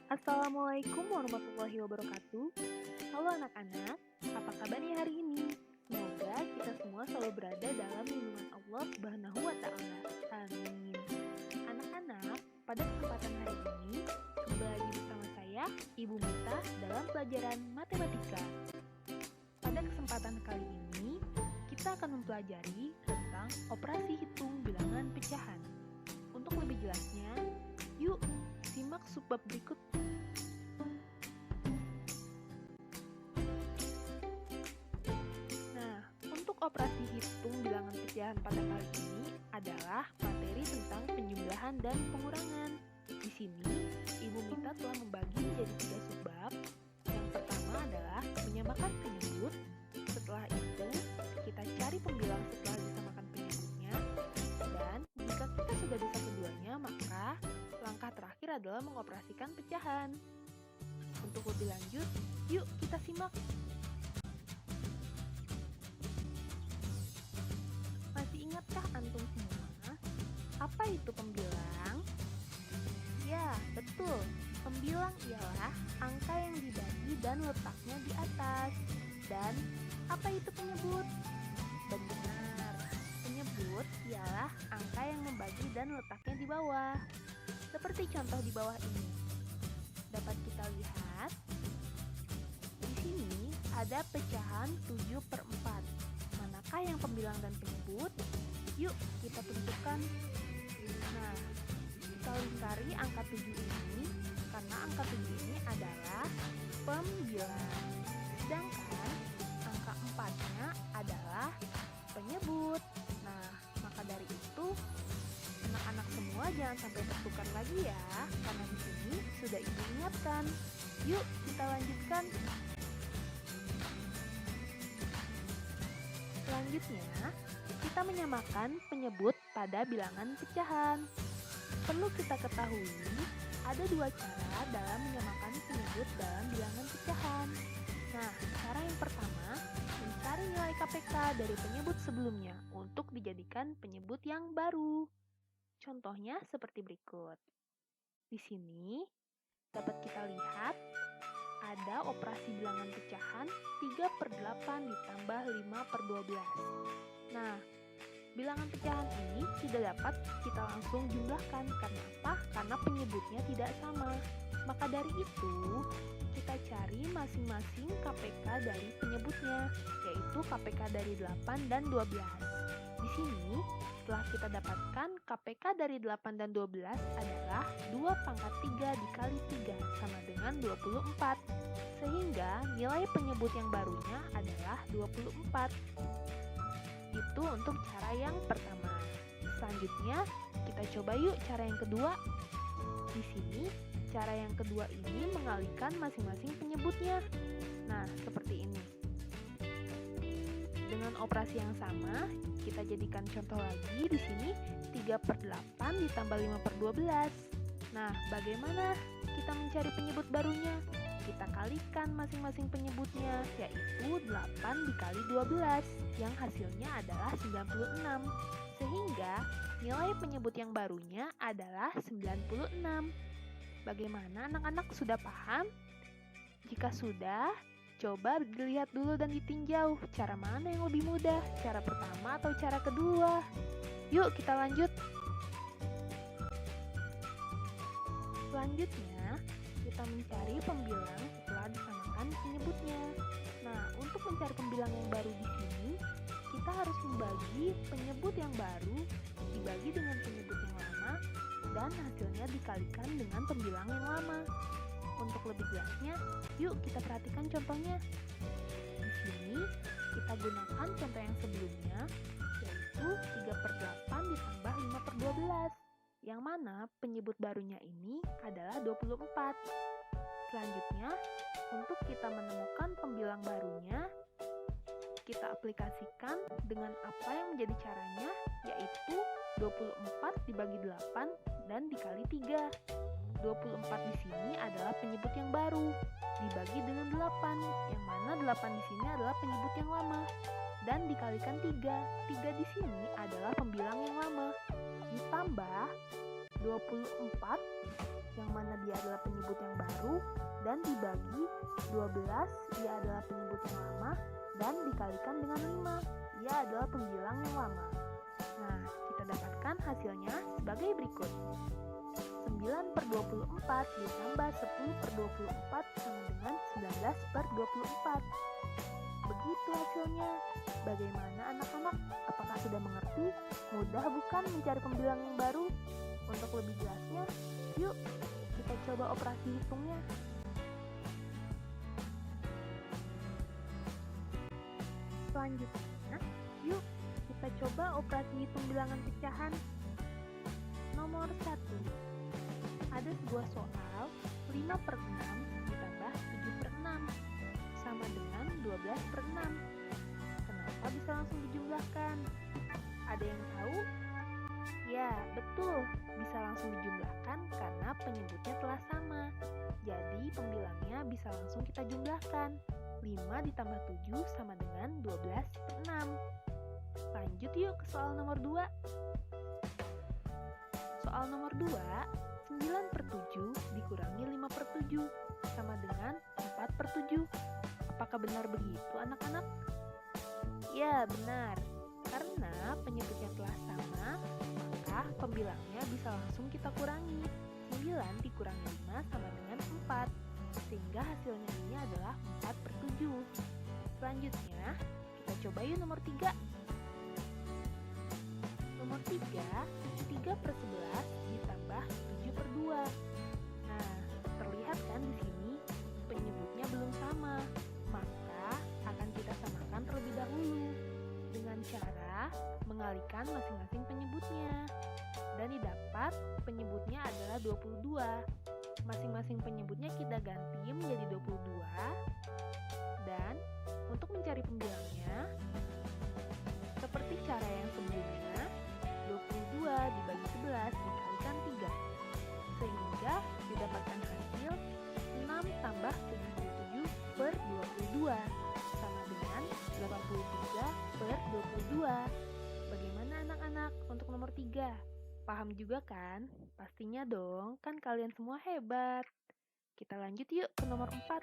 Assalamualaikum warahmatullahi wabarakatuh. Halo anak-anak, apa kabarnya hari ini? Semoga kita semua selalu berada dalam lindungan Allah Subhanahu wa taala. Amin. Anak-anak, pada kesempatan hari ini kembali lagi bersama saya, Ibu Mita dalam pelajaran matematika. Pada kesempatan kali ini, kita akan mempelajari tentang operasi hitung bilangan pecahan. Untuk lebih jelasnya, yuk simak subbab berikut. Nah, untuk operasi hitung bilangan pecahan pada kali ini adalah materi tentang penjumlahan dan pengurangan. Di sini, Ibu Mita telah membagi menjadi 3 subbab. Yang pertama adalah menyamakan penyebut. Setelah itu, kita cari pembilang setelah disamakan penyebutnya. Dan jika kita sudah bisa keduanya, maka langkah terakhir adalah mengoperasikan pecahan. Untuk lebih lanjut, yuk kita simak. Masih ingatkah antum semua? Apa itu pembilang? Ya, betul. Pembilang ialah angka yang dibagi dan letaknya di atas. Dan apa itu penyebut? Benar. Penyebut ialah angka yang membagi dan letaknya di bawah. Seperti contoh di bawah ini. Dapat kita lihat. Di sini ada pecahan 7/4. Manakah yang pembilang dan penyebut? Yuk kita tentukan. Nah, kita lingkari angka 7 ini karena angka 7 ini adalah pembilang. Sedangkan angka 4-nya adalah penyebut. Nah, maka dari itu anak-anak semua jangan sampai tertukar lagi ya, karena di sini sudah Ibu ingatkan. Yuk kita lanjutkan. Selanjutnya, kita menyamakan penyebut pada bilangan pecahan. Perlu kita ketahui, ada 2 cara dalam menyamakan penyebut dalam bilangan pecahan. Nah, cara yang pertama, mencari nilai KPK dari penyebut sebelumnya untuk dijadikan penyebut yang baru. Contohnya seperti berikut. Di sini dapat kita lihat ada operasi bilangan pecahan 3/8 ditambah 5/12. Nah, bilangan pecahan ini tidak dapat kita langsung jumlahkan. Karena apa? Karena penyebutnya tidak sama. Maka dari itu, kita cari masing-masing KPK dari penyebutnya, yaitu KPK dari 8 dan 12. Di sini, setelah kita dapatkan KPK dari 8 dan 12 adalah 2/3 dikali 3 sama dengan 24. Sehingga nilai penyebut yang barunya adalah 24. Itu untuk cara yang pertama. Selanjutnya, kita coba yuk cara yang kedua. Di sini, cara yang kedua ini mengalihkan masing-masing penyebutnya. Nah, seperti ini. Dengan operasi yang sama, kita jadikan contoh lagi di sini 3/8 ditambah 5/12. Nah, bagaimana kita mencari penyebut barunya? Kita kalikan masing-masing penyebutnya, yaitu 8 dikali 12, yang hasilnya adalah 96. Sehingga nilai penyebut yang barunya adalah 96. Bagaimana anak-anak, sudah paham? Jika sudah, coba dilihat dulu dan ditinjau cara mana yang lebih mudah, cara pertama atau cara kedua. Yuk kita lanjut. Selanjutnya, kita mencari pembilang setelah disamakan penyebutnya. Nah, untuk mencari pembilang yang baru di sini, kita harus membagi penyebut yang baru dibagi dengan penyebut yang lama dan hasilnya dikalikan dengan pembilang yang lama. Untuk lebih jelasnya, yuk kita perhatikan contohnya. Di sini, kita gunakan contoh yang sebelumnya, yaitu 3/8 ditambah 5/12. Yang mana penyebut barunya ini adalah 24. Selanjutnya, untuk kita menemukan pembilang barunya, kita aplikasikan dengan apa yang menjadi caranya, yaitu 24 dibagi 8 dan dikali 3. 24 di sini adalah penyebut yang baru, dibagi dengan 8, yang mana 8 di sini adalah penyebut yang lama, dan dikalikan 3. 3 di sini adalah pembilang yang lama. Ditambah 24 yang mana dia adalah penyebut yang baru, dan dibagi 12, ia adalah penyebut yang lama, dan dikalikan dengan 5, ia adalah pembilang yang lama. Nah, kita dapatkan hasilnya sebagai berikut. 9/24 ditambah 10/24 sama dengan 19/24. Begitu hasilnya. Bagaimana anak-anak? Apakah sudah mengerti? Mudah bukan mencari pembilang yang baru? Untuk lebih jelasnya, yuk kita coba operasi hitungnya. Selanjutnya, yuk kita coba operasi hitung bilangan pecahan. Nomor 1. Ada sebuah soal 5/6 ditambah 7/6 sama dengan 12/6. Kenapa bisa langsung dijumlahkan? Ada yang tahu? Ya, betul. Bisa langsung dijumlahkan karena penyebutnya telah sama. Jadi pembilangnya bisa langsung kita jumlahkan. 5 ditambah 7 sama dengan 12/6. Lanjut yuk ke soal nomor 2. Soal nomor 2, 9/7 dikurangi 5/7 sama dengan 4/7. Apakah benar begitu anak-anak? Ya, benar. Karena penyebutnya telah sama, maka pembilangnya bisa langsung kita kurangi. 9 dikurangi 5 sama dengan 4, sehingga hasilnya ini adalah 4/7. Selanjutnya, kita coba yuk nomor 3. Nomor 3, 3/11 ditambah 7/2. Nah, terlihat kan di sini penyebutnya belum sama, maka akan kita samakan terlebih dahulu dengan cara mengalihkan masing-masing penyebutnya. Dan didapat penyebutnya adalah 22. Masing-masing penyebutnya kita ganti menjadi 22. Dan untuk mencari pembilangnya, seperti cara yang sebelumnya, 22 dibagi 11 dikalikan 3, sehingga didapatkan hasil 6 tambah 77/22 sama dengan 83/22. Bagaimana anak-anak untuk nomor 3? Paham juga kan? Pastinya dong, kan kalian semua hebat. Kita lanjut yuk ke nomor 4.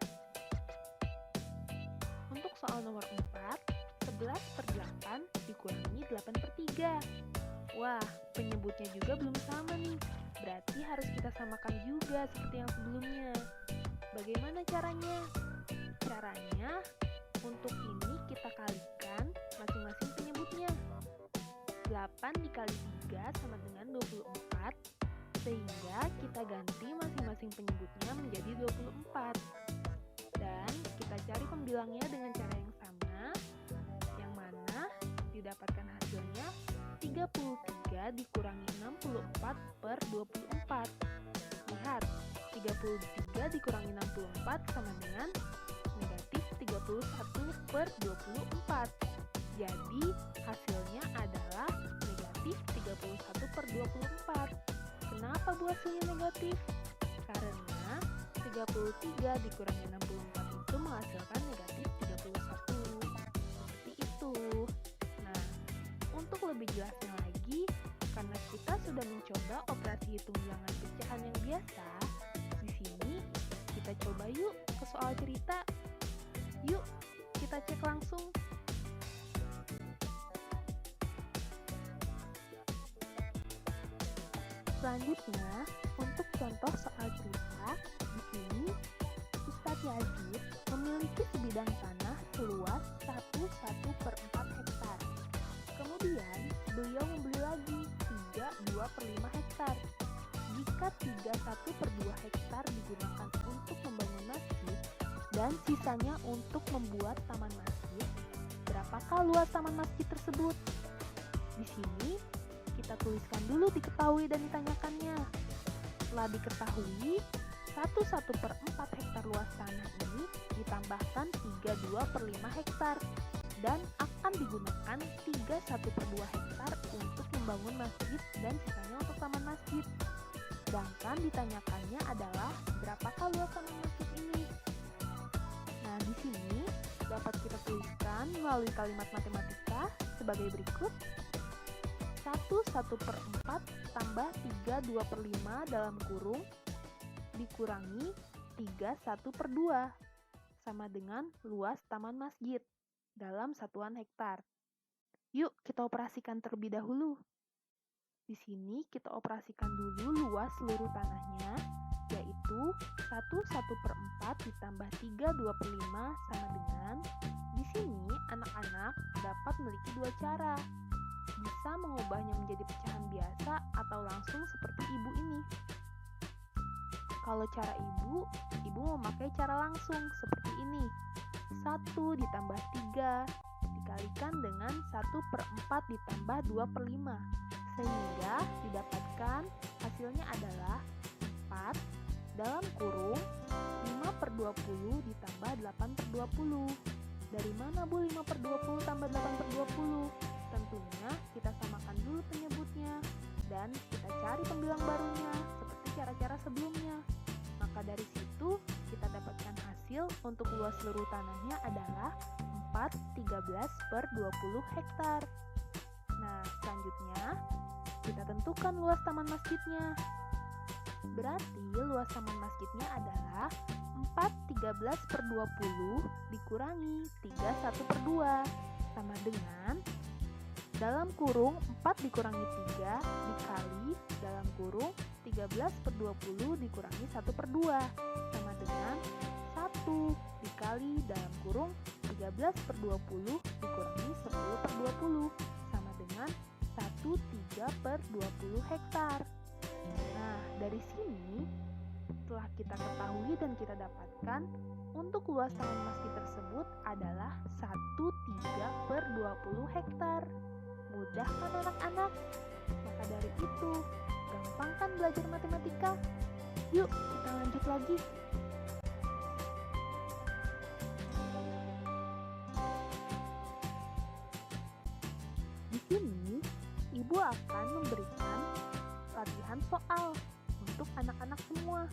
Untuk soal nomor 4, 11/8 dikurangi 8/3. Wah, penyebutnya juga belum sama nih. Berarti harus kita samakan juga seperti yang sebelumnya. Bagaimana caranya? Caranya, untuk ini kita kalikan masing-masing penyebutnya. 8 dikali 3 sama dengan 24, sehingga kita ganti masing-masing penyebutnya menjadi 24. Dan kita cari pembilangnya dengan cara yang sama, yang mana didapatkan hasilnya 33 dikurangi 64/24. Lihat, 33 dikurangi 64 sama dengan negatif 31/24. Jadi hasilnya adalah negatif 31/24. Kenapa Bu hasilnya negatif? Karena 33 dikurangi 64 itu menghasilkan negatif 31. Seperti itu. Nah, untuk lebih jelasnya lagi, karena kita sudah mencoba operasi hitung bilangan pecahan yang biasa, di sini kita coba yuk ke soal cerita. Yuk, kita cek langsung. Selanjutnya, untuk contoh soal cerita, di sini Ustadz Yazid memiliki sebidang tanah seluas 1/4 hektar. Kemudian, beliau membeli lagi 3/2/5 hektar. Jika 3/1/2 hektar digunakan untuk membangun masjid dan sisanya untuk membuat taman masjid, berapakah luas taman masjid tersebut? Di sini kita tuliskan dulu diketahui dan ditanyakannya. Setelah diketahui, 1/4 hektar luas tanah ini ditambahkan 3/2/5 hektar dan akan digunakan 3/1/2 hektar untuk membangun masjid dan sisanya untuk taman masjid. Sedangkan ditanyakannya adalah berapakah luas taman masjid ini? Nah, di sini dapat kita tuliskan melalui kalimat matematika sebagai berikut. 1/4 tambah 3/2/5 dalam kurung dikurangi 31/2 sama dengan luas taman masjid dalam satuan hektar. Yuk kita operasikan terlebih dahulu. Di sini kita operasikan dulu luas seluruh tanahnya, yaitu 1/4 ditambah 3/25 sama dengan. Di sini anak-anak dapat memiliki dua cara. Bisa mengubahnya menjadi pecahan biasa atau langsung seperti ibu ini. Kalau cara ibu memakai cara langsung seperti ini. 1 ditambah 3 dikalikan dengan 1/4 ditambah 2/5. Sehingga didapatkan hasilnya adalah 4 dalam kurung 5/20 ditambah 8/20. Dari mana Bu 5/20 tambah 8/20? Tentunya kita samakan dulu penyebutnya dan kita cari pembilang barunya seperti cara-cara sebelumnya. Maka dari situ kita dapatkan hasil untuk luas seluruh tanahnya adalah 4/13/20 hektar. Nah, selanjutnya kita tentukan luas taman masjidnya. Berarti luas taman masjidnya adalah 4/13/20 dikurangi 31/2 sama dengan dalam kurung 4 dikurangi 3 dikali dalam kurung 13/20 dikurangi 1/2 sama dengan 1 dikali dalam kurung 13/20 dikurangi 10/20 sama dengan 1/3/20 hektar. Nah, dari sini setelah kita ketahui dan kita dapatkan untuk luas taman masjid tersebut adalah 1/3/20 hektar. Mudah kan anak-anak? Maka dari itu, gampang kan belajar matematika? Yuk, kita lanjut lagi. Di sini, Ibu akan memberikan latihan soal untuk anak-anak semua.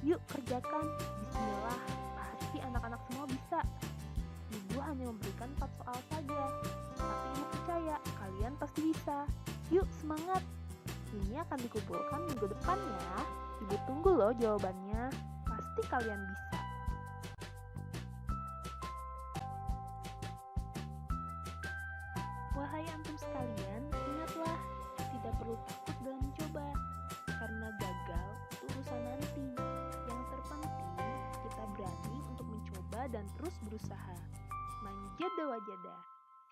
Yuk kerjakan, bismillah, pasti anak-anak semua bisa. Ibu hanya memberikan 4 soal saja, tapi Ibu percaya kalian pasti bisa. Yuk semangat, ini akan dikumpulkan minggu depan ya. Ibu tunggu loh jawabannya, pasti kalian bisa. Wahai antum sekalian, ingatlah, tidak perlu takut dalam mencoba, karena gagal itu urusan nanti. Yang terpenting, kita berani untuk mencoba dan terus berusaha. Manjada wajada.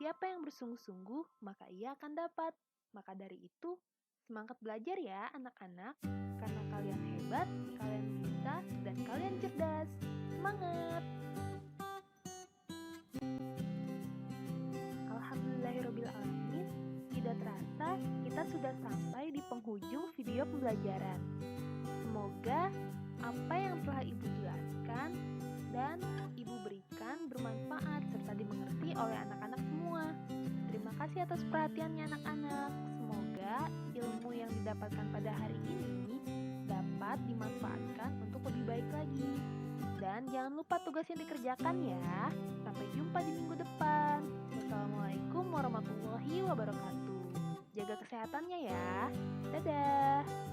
Siapa yang bersungguh-sungguh, maka ia akan dapat. Maka dari itu, semangat belajar ya anak-anak, karena kalian hebat, kalian bisa, dan kalian cerdas. Semangat! Alhamdulillahirrabbilalamin, tidak terasa kita sudah sampai di penghujung video pembelajaran. Semoga apa yang telah Ibu jelaskan dan Ibu berikan bermanfaat serta dimengerti oleh anak-anak semua. Terima kasih atas perhatiannya anak-anak. Semoga ilmu yang didapatkan pada hari ini dapat dimanfaatkan untuk lebih baik lagi. Dan jangan lupa tugas yang dikerjakan ya. Sampai jumpa di minggu depan. Wassalamualaikum warahmatullahi wabarakatuh. Jaga kesehatannya ya. Dadah.